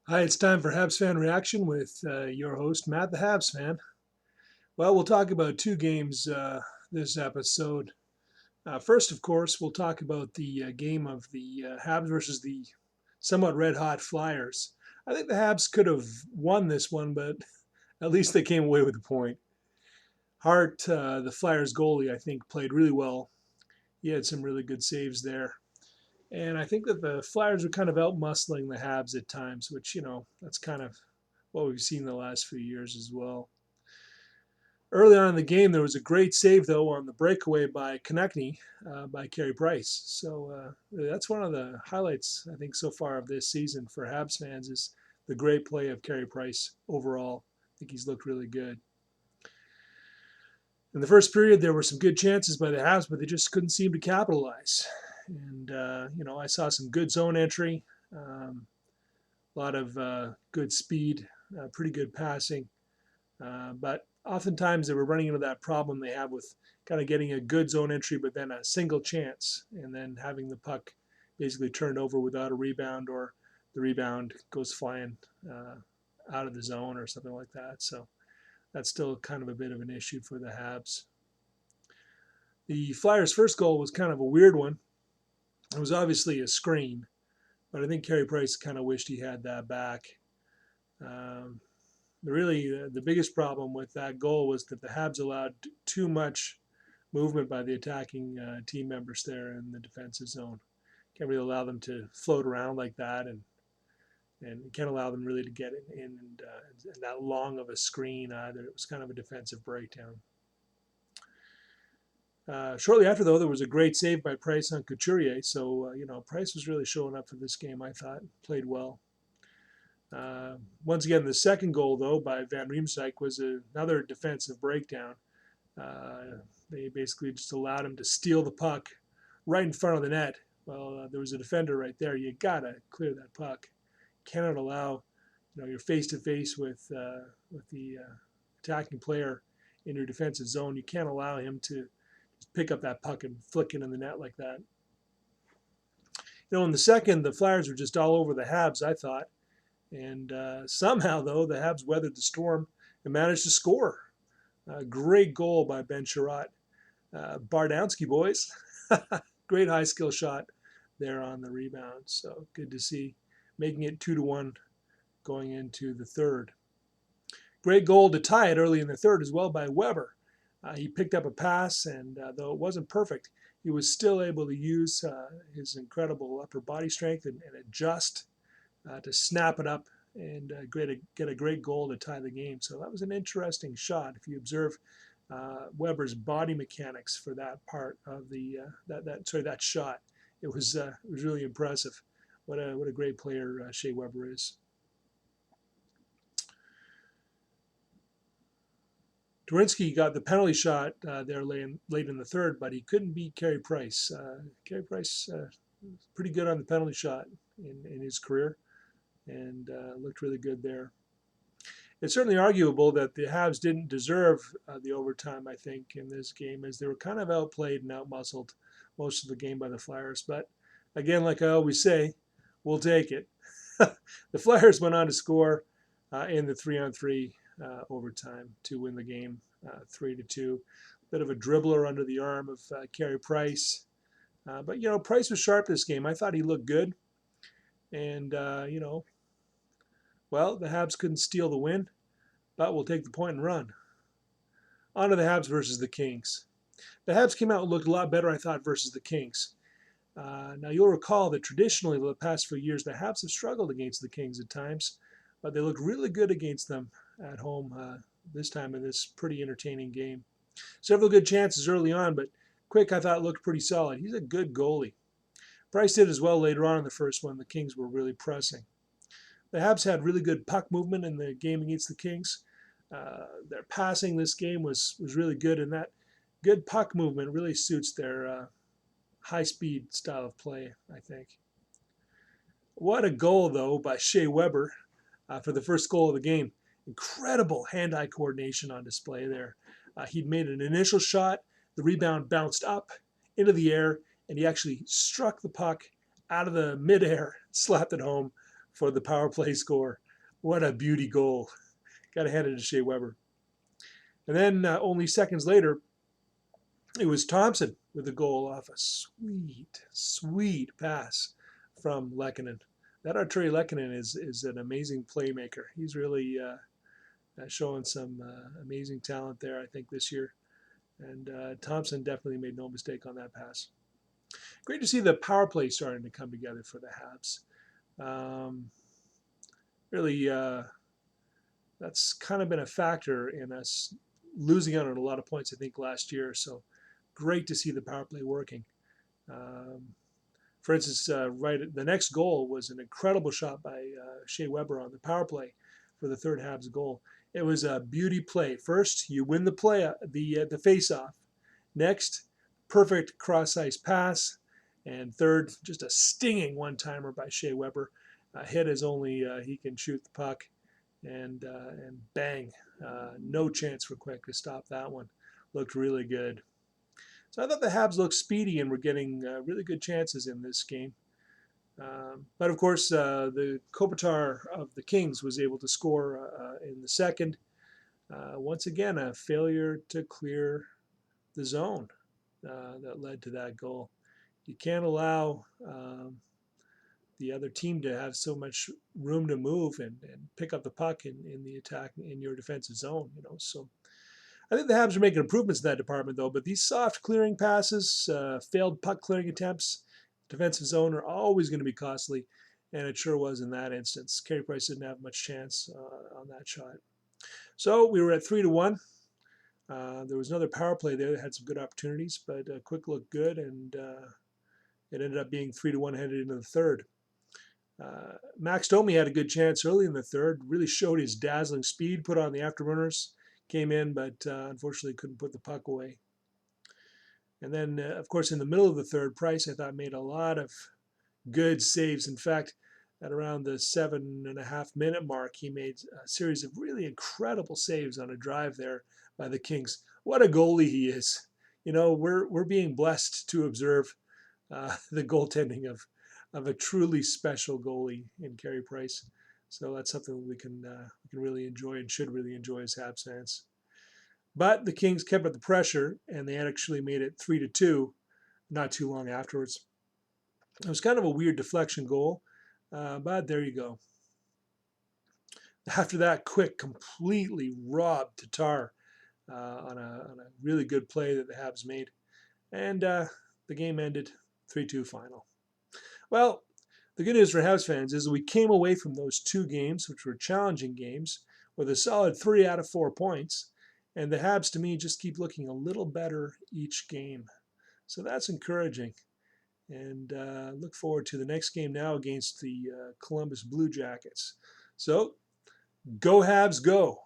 Hi, it's time for Habs fan reaction with your host, Matt the Habs fan. Well, we'll talk about two games this episode. First, of course, we'll talk about the game of the Habs versus the somewhat red hot Flyers. I think the Habs could have won this one, but at least they came away with a point. Hart, the Flyers goalie, I think played really well. He had some really good saves there. And I think that the Flyers were kind of out muscling the Habs at times, which, that's kind of what we've seen the last few years as well. Early on in the game, there was a great save, though, on the breakaway by Konechny by Carey Price. So that's one of the highlights, I think, so far of this season for Habs fans is the great play of Carey Price overall. I think he's looked really good. In the first period, there were some good chances by the Habs, but they just couldn't seem to capitalize. And, I saw some good zone entry, a lot of good speed, pretty good passing. But oftentimes they were running into that problem they have with kind of getting a good zone entry, but then a single chance, and then having the puck basically turned over without a rebound, or the rebound goes flying out of the zone or something like that. So that's still kind of a bit of an issue for the Habs. The Flyers' first goal was kind of a weird one. It was obviously a screen, but I think Carey Price kind of wished he had that back. Um, really, the biggest problem with that goal was that the Habs allowed too much movement by the attacking team members there in the defensive zone. Can't really allow them to float around like that, and can't allow them really to get in that long of a screen either. It was kind of a defensive breakdown. Shortly after, though, there was a great save by Price on Couturier. So, Price was really showing up for this game, I thought. Played well. Once again, the second goal, though, by Van Riemsdyk was another defensive breakdown. They basically just allowed him to steal the puck right in front of the net. Well, there was a defender right there. You gotta clear that puck. Cannot allow, you're face to face with the attacking player in your defensive zone. You can't allow him to just pick up that puck and flick it in the net like that. In the second, the Flyers were just all over the Habs, I thought. And somehow, though, the Habs weathered the storm and managed to score. A great goal by Ben Sherratt. Bardowski boys. Great high skill shot there on the rebound. So good to see. Making it 2-1 going into the third. Great goal to tie it early in the third as well by Weber. He picked up a pass, and though it wasn't perfect, he was still able to use his incredible upper body strength and adjust to snap it up and get a great goal to tie the game. So that was an interesting shot. If you observe Weber's body mechanics for that part of the that shot, it was really impressive. What a great player Shea Weber is. Dorinsky got the penalty shot there late in the third, but he couldn't beat Carey Price. Carey Price pretty good on the penalty shot in his career, and looked really good there. It's certainly arguable that the Habs didn't deserve the overtime, I think, in this game, as they were kind of outplayed and outmuscled most of the game by the Flyers. But again, like I always say, we'll take it. The Flyers went on to score in the 3-on-3 overtime to win the game 3-2. Bit of a dribbler under the arm of Carey Price. But, Price was sharp this game. I thought he looked good. And, well, the Habs couldn't steal the win, but we'll take the point and run. On to the Habs versus the Kings. The Habs came out and looked a lot better, I thought, versus the Kings. Now, you'll recall that traditionally, the past few years, the Habs have struggled against the Kings at times, but they look really good against them at home this time in this pretty entertaining game. Several good chances early on, but Quick, I thought, looked pretty solid. He's a good goalie. Price did as well later on in the first one. The Kings were really pressing. The Habs had really good puck movement in the game against the Kings. Their passing this game was really good, and that good puck movement really suits their high-speed style of play, I think. What a goal, though, by Shea Weber for the first goal of the game. Incredible hand-eye coordination on display there. He'd made an initial shot. The rebound bounced up into the air, and he actually struck the puck out of the midair, slapped it home for the power play score. What a beauty goal. Got to hand it to Shea Weber. And then only seconds later, it was Thompson with a goal off a sweet, sweet pass from Lehkonen. That Arturi Lehkonen is an amazing playmaker. He's really showing some amazing talent there, I think, this year. And Thompson definitely made no mistake on that pass. Great to see the power play starting to come together for the Habs. Really, that's kind of been a factor in us losing out on a lot of points, I think, last year. So great to see the power play working. For instance, the next goal was an incredible shot by Shea Weber on the power play for the third Habs goal. It was a beauty play. First, you win the play, the face-off. Next, perfect cross-ice pass. And third, just a stinging one-timer by Shea Weber. Hit as only he can shoot the puck. And bang, no chance for Quick to stop that one. Looked really good. So I thought the Habs looked speedy and were getting really good chances in this game. But of course, the Kopitar of the Kings was able to score in the second. Once again, a failure to clear the zone that led to that goal. You can't allow the other team to have so much room to move and pick up the puck in the attack in your defensive zone. So I think the Habs are making improvements in that department, though. But these soft clearing passes, failed puck clearing attempts, defensive zone are always going to be costly, and it sure was in that instance. Carey Price didn't have much chance on that shot. So we were at 3-1. There was another power play there that had some good opportunities, but Quick looked good, and it ended up being 3-1 headed into the third. Max Domi had a good chance early in the third, really showed his dazzling speed, put on the afterburners, came in, but unfortunately couldn't put the puck away. And then, of course, in the middle of the third, Price, I thought, made a lot of good saves. In fact, at around the 7.5-minute mark, he made a series of really incredible saves on a drive there by the Kings. What a goalie he is. We're being blessed to observe the goaltending of a truly special goalie in Carey Price. So that's something that we can really enjoy and should really enjoy as Habs fans. But the Kings kept up the pressure, and they actually made it 3-2 not too long afterwards. It was kind of a weird deflection goal, but there you go. After that, Quick completely robbed Tatar on a really good play that the Habs made. And the game ended 3-2 final. Well, the good news for Habs fans is we came away from those two games, which were challenging games, with a solid 3 out of 4 points. And the Habs, to me, just keep looking a little better each game. So that's encouraging. And look forward to the next game now against the Columbus Blue Jackets. So, go Habs, go!